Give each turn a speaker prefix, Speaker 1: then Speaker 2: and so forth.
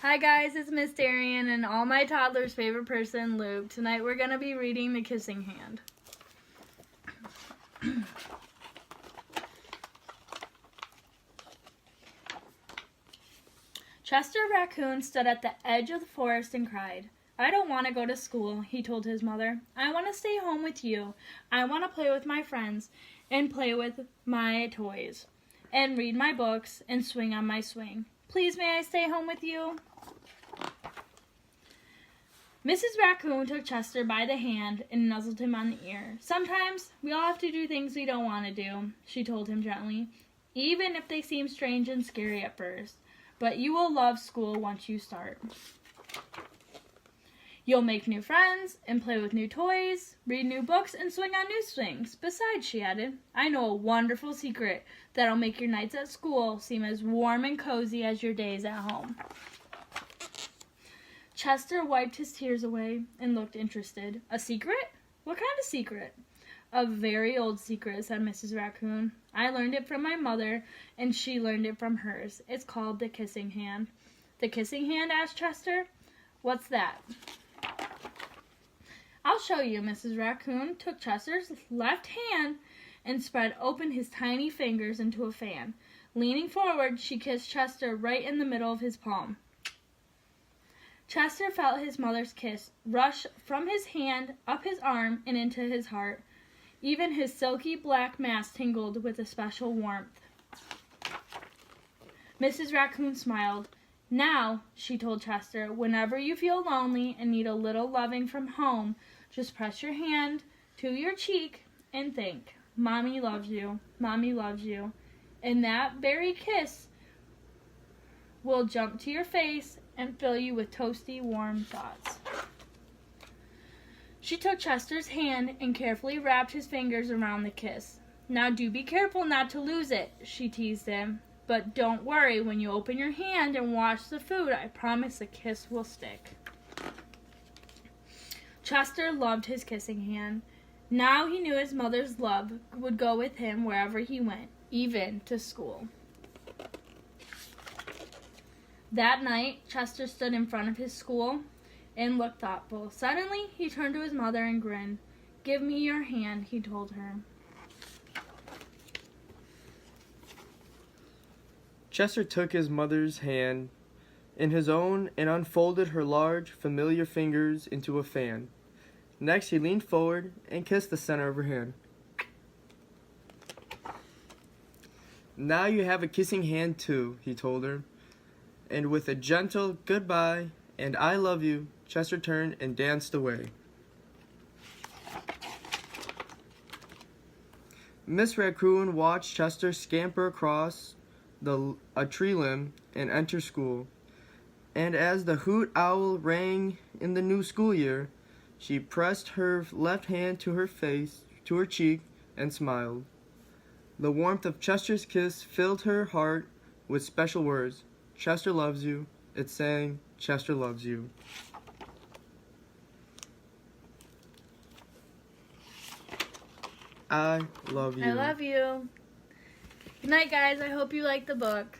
Speaker 1: Hi guys, it's Miss Darrian and all my toddler's favorite person, Luke. Tonight we're going to be reading The Kissing Hand. Chester Raccoon stood at the edge of the forest and cried. "I don't want to go to school," he told his mother. "I want to stay home with you. I want to play with my friends and play with my toys and read my books and swing on my swing. Please may I stay home with you?" Mrs. Raccoon took Chester by the hand and nuzzled him on the ear. "Sometimes we all have to do things we don't want to do," she told him gently, "even if they seem strange and scary at first. But you will love school once you start. You'll make new friends and play with new toys, read new books, and swing on new swings. Besides," she added, "I know a wonderful secret that'll make your nights at school seem as warm and cozy as your days at home." Chester wiped his tears away and looked interested. "A secret? What kind of secret?" "A very old secret," said Mrs. Raccoon. "I learned it from my mother, and she learned it from hers. It's called the kissing hand." "The kissing hand?" asked Chester. "What's that?" "I'll show you." Mrs. Raccoon took Chester's left hand and spread open his tiny fingers into a fan. Leaning forward, she kissed Chester right in the middle of his palm. Chester felt his mother's kiss rush from his hand, up his arm, and into his heart. Even his silky black mask tingled with a special warmth. Mrs. Raccoon smiled. "Now," she told Chester, "whenever you feel lonely and need a little loving from home, just press your hand to your cheek and think, 'Mommy loves you, Mommy loves you.' And that very kiss will jump to your face and fill you with toasty, warm thoughts." She took Chester's hand and carefully wrapped his fingers around the kiss. "Now do be careful not to lose it," she teased him. "But don't worry, when you open your hand and wash the food, I promise the kiss will stick." Chester loved his kissing hand. Now he knew his mother's love would go with him wherever he went, even to school. That night, Chester stood in front of his school and looked thoughtful. Suddenly, he turned to his mother and grinned. "Give me your hand," he told her.
Speaker 2: Chester took his mother's hand in his own and unfolded her large, familiar fingers into a fan. Next, he leaned forward and kissed the center of her hand. "Now you have a kissing hand too," he told her. And with a gentle goodbye and "I love you," Chester turned and danced away. Miss Raccoon watched Chester scamper across a tree limb and enter school. And as the hoot owl rang in the new school year, she pressed her left hand to her cheek, and smiled. The warmth of Chester's kiss filled her heart with special words. "Chester loves you." It sang, "Chester loves you." I love you.
Speaker 1: I love you. Good night, guys. I hope you liked the book.